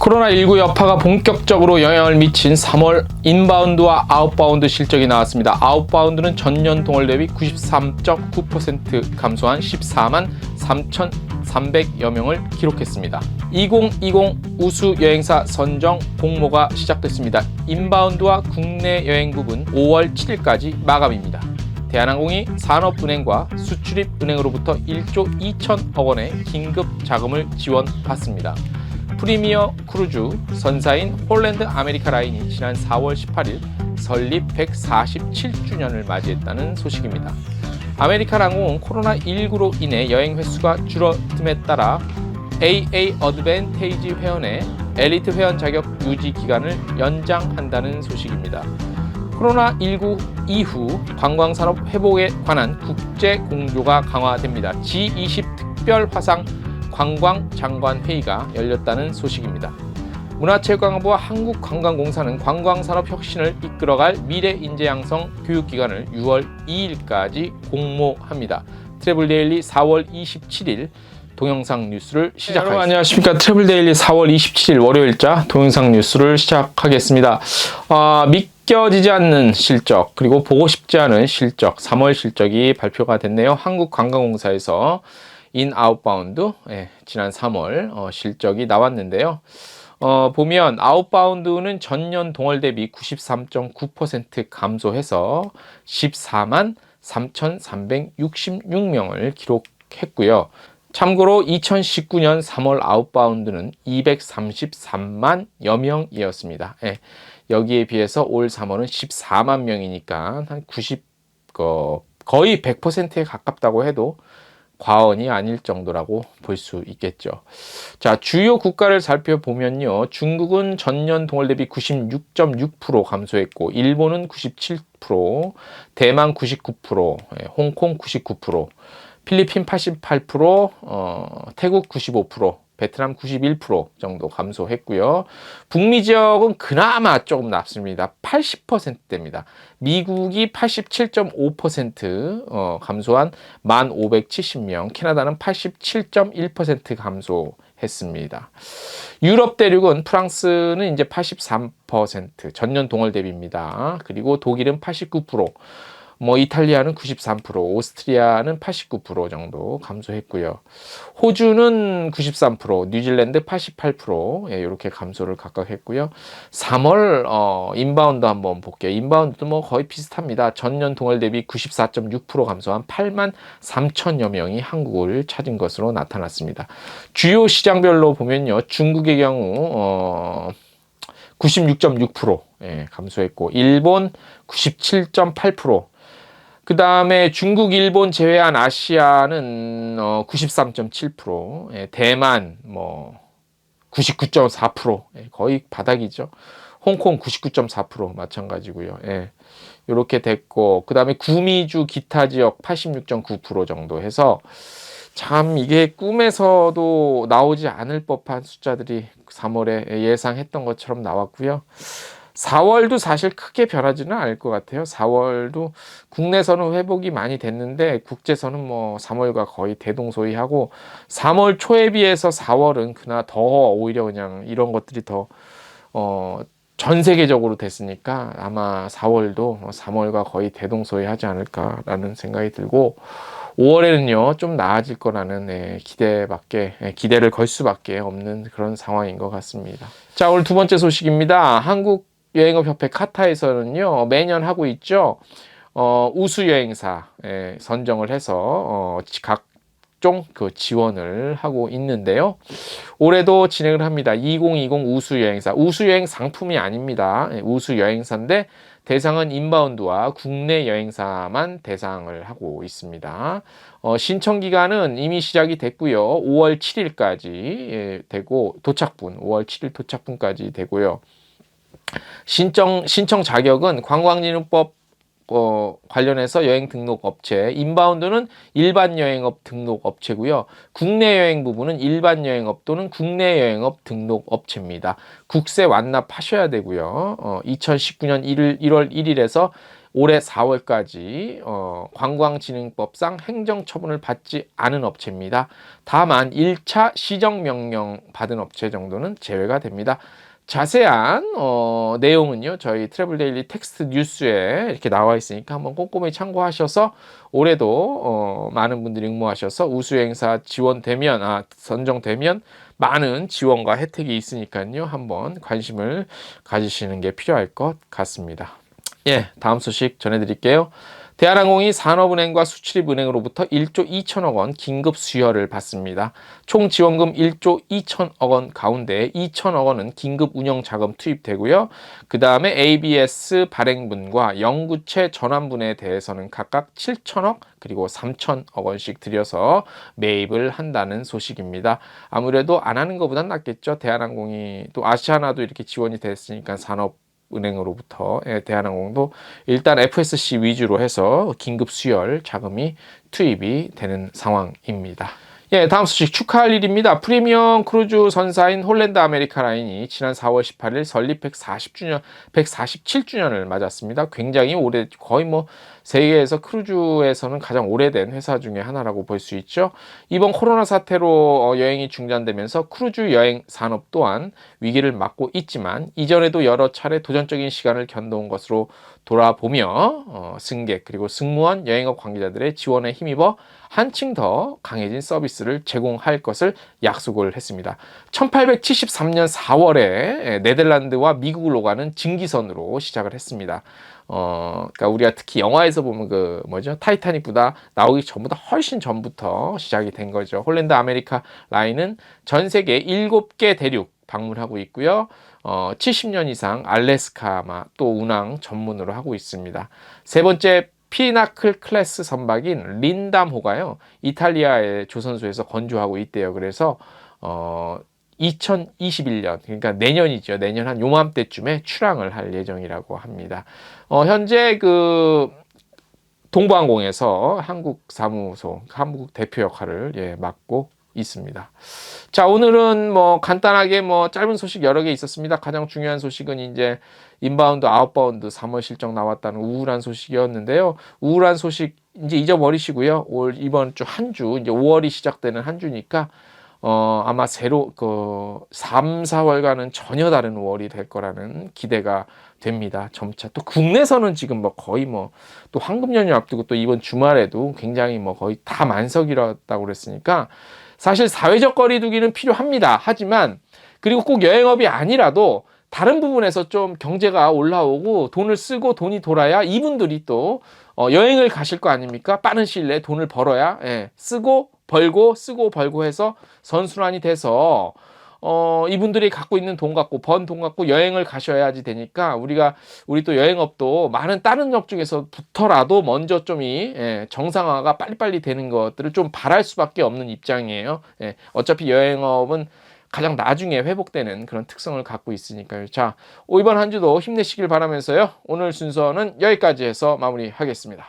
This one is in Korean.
코로나19 여파가 본격적으로 영향을 미친 3월 인바운드와 아웃바운드 실적이 나왔습니다. 아웃바운드는 전년 동월 대비 93.9% 감소한 14만 3,300여 명을 기록했습니다. 2020 우수 여행사 선정 공모가 시작됐습니다. 인바운드와 국내 여행 부분 5월 7일까지 마감입니다. 대한항공이 산업은행과 수출입은행으로부터 1조 2천억 원의 긴급 자금을 지원받습니다. 프리미어 크루즈 선사인 홀랜드 아메리카 라인이 지난 4월 18일 설립 147주년을 맞이했다는 소식입니다. 아메리칸 항공은 코로나19로 인해 여행 횟수가 줄어듦에 따라 AA 어드밴테이지 회원의 엘리트 회원 자격 유지 기간을 연장한다는 소식입니다. 코로나19 이후 관광산업 회복에 관한 국제 공조가 강화됩니다. G20 특별 화상 관광장관회의가 열렸다는 소식입니다. 문화체육관광부와 한국관광공사는 관광산업 혁신을 이끌어갈 미래인재양성 교육기간을 6월 2일까지 공모합니다. 트래블데일리 4월 27일 동영상 뉴스를 시작하겠습니다. 여러분 안녕하십니까. 트래블데일리 4월 27일 월요일자 동영상 뉴스를 시작하겠습니다. 믿겨지지 않는 실적 그리고 보고 싶지 않은 실적 3월 실적이 발표가 됐네요. 한국관광공사에서 인아웃바운드 지난 3월 실적이 나왔는데요. 보면 아웃바운드는 전년 동월 대비 93.9% 감소해서 14만 3,366명을 기록했고요. 참고로 2019년 3월 아웃바운드는 233만여 명이었습니다. 여기에 비해서 올 3월은 14만 명이니까 한 90, 거의 100%에 가깝다고 해도 과언이 아닐 정도라고 볼 수 있겠죠. 자, 주요 국가를 살펴보면요. 중국은 전년 동월 대비 96.6% 감소했고, 일본은 97%, 대만 99%, 홍콩 99%, 필리핀 88%, 태국 95%, 베트남 91% 정도 감소했고요. 북미 지역은 그나마 조금 낮습니다. 80%대입니다. 미국이 87.5% 감소한 1,570명, 캐나다는 87.1% 감소했습니다. 유럽 대륙은 프랑스는 이제 83%, 전년 동월 대비입니다. 그리고 독일은 89%, 이탈리아는 93%, 오스트리아는 89% 정도 감소했고요. 호주는 93%, 뉴질랜드 88%, 이렇게 감소를 각각 했고요. 3월 인바운드 한번 볼게요. 인바운드도 거의 비슷합니다. 전년 동월 대비 94.6% 감소한 8만 3천여 명이 한국을 찾은 것으로 나타났습니다. 주요 시장별로 보면요. 중국의 경우 96.6% 감소했고, 일본 97.8%, 그 다음에 중국, 일본 제외한 아시아는 93.7%, 대만 99.4%, 거의 바닥이죠. 홍콩 99.4% 마찬가지고요. 이렇게 됐고, 그 다음에 구미주 기타 지역 86.9% 정도 해서 참 이게 꿈에서도 나오지 않을 법한 숫자들이 3월에 예상했던 것처럼 나왔고요. 4월도 사실 크게 변하지는 않을 것 같아요. 4월도 국내선은 회복이 많이 됐는데 국제선은 3월과 거의 대동소이하고 3월 초에 비해서 4월은 그나 더 오히려 그냥 이런 것들이 더 전 세계적으로 됐으니까 아마 4월도 3월과 거의 대동소이하지 않을까라는 생각이 들고 5월에는요 좀 나아질 거라는 기대를 걸 수밖에 없는 그런 상황인 것 같습니다. 자, 오늘 두 번째 소식입니다. 한국여행업협회 카타에서는요 매년 하고 있죠. 우수 여행사 선정을 해서 각종 그 지원을 하고 있는데요. 올해도 진행을 합니다. 2020 우수 여행사, 우수 여행 상품이 아닙니다. 우수 여행사인데 대상은 인바운드와 국내 여행사만 대상을 하고 있습니다. 신청 기간은 이미 시작이 됐고요. 5월 7일까지 되고 도착분 5월 7일 도착분까지 되고요. 신청 자격은 관광진흥법 관련해서 여행 등록 업체, 인바운드는 일반 여행업 등록 업체고요. 국내 여행 부분은 일반 여행업 또는 국내 여행업 등록 업체입니다. 국세 완납하셔야 되고요. 2019년 1월 1일에서 올해 4월까지 관광진흥법상 행정처분을 받지 않은 업체입니다. 다만 1차 시정명령 받은 업체 정도는 제외가 됩니다. 자세한 내용은요 저희 트래블데일리 텍스트 뉴스에 이렇게 나와 있으니까 한번 꼼꼼히 참고하셔서 올해도 많은 분들이 응모하셔서 우수행사 지원되면 선정되면 많은 지원과 혜택이 있으니까요 한번 관심을 가지시는 게 필요할 것 같습니다. 예, 다음 소식 전해드릴게요. 대한항공이 산업은행과 수출입은행으로부터 1조 2천억 원 긴급 수여를 받습니다. 총 지원금 1조 2천억 원 가운데 2천억 원은 긴급 운영자금 투입되고요. 그 다음에 ABS 발행분과 영구채 전환분에 대해서는 각각 7천억 그리고 3천억 원씩 들여서 매입을 한다는 소식입니다. 아무래도 안 하는 것보단 낫겠죠. 대한항공이 또 아시아나도 이렇게 지원이 됐으니까 산업은행으로부터 대한항공도 일단 FSC 위주로 해서 긴급 수혈 자금이 투입이 되는 상황입니다. 예, 다음 소식 축하할 일입니다. 프리미엄 크루즈 선사인 홀랜드 아메리카 라인이 지난 4월 18일 설립 147주년을 맞았습니다. 굉장히 오래, 거의 뭐 세계에서 크루즈에서는 가장 오래된 회사 중에 하나라고 볼 수 있죠. 이번 코로나 사태로 여행이 중단되면서 크루즈 여행 산업 또한 위기를 맞고 있지만 이전에도 여러 차례 도전적인 시간을 견뎌온 것으로 돌아보며 승객 그리고 승무원 여행업 관계자들의 지원에 힘입어 한층 더 강해진 서비스를 제공할 것을 약속을 했습니다. 1873년 4월에 네덜란드와 미국을 오가는 증기선으로 시작을 했습니다. 그러니까 우리가 특히 영화에서 보면 타이타닉보다 나오기 전보다 훨씬 전부터 시작이 된 거죠. 홀랜드 아메리카 라인은 전 세계 7개 대륙 방문하고 있고요. 70년 이상 알래스카 또 운항 전문으로 하고 있습니다. 세 번째 피나클 클래스 선박인 린담호가요. 이탈리아의 조선소에서 건조하고 있대요. 그래서 2021년 그러니까 내년이죠. 내년 한 요맘때쯤에 출항을 할 예정이라고 합니다. 현재 동부항공에서 한국 사무소, 한국 대표 역할을 맡고 있습니다. 자, 오늘은 간단하게 짧은 소식 여러 개 있었습니다. 가장 중요한 소식은 이제 인바운드, 아웃바운드 3월 실적 나왔다는 우울한 소식이었는데요. 우울한 소식 이제 잊어버리시고요. 이번 주 한 주, 이제 5월이 시작되는 한 주니까 아마 3, 4월과는 전혀 다른 5월이 될 거라는 기대가 됩니다. 점차 또 국내선은 지금 거의 또 황금 연휴 앞두고 또 이번 주말에도 굉장히 거의 다 만석이었다고 그랬으니까 사실 사회적 거리 두기는 필요합니다. 하지만 그리고 꼭 여행업이 아니라도 다른 부분에서 좀 경제가 올라오고 돈을 쓰고 돈이 돌아야 이분들이 또 여행을 가실 거 아닙니까? 빠른 시일 내에 돈을 벌어야 쓰고 벌고 해서 선순환이 돼서 이분들이 갖고 있는 돈 갖고 번 돈 갖고 여행을 가셔야지 되니까 우리 또 여행업도 많은 다른 업 중에서부터라도 먼저 좀 정상화가 빨리빨리 되는 것들을 좀 바랄 수밖에 없는 입장이에요. 어차피 여행업은 가장 나중에 회복되는 그런 특성을 갖고 있으니까요. 자, 이번 한 주도 힘내시길 바라면서요. 오늘 순서는 여기까지 해서 마무리하겠습니다.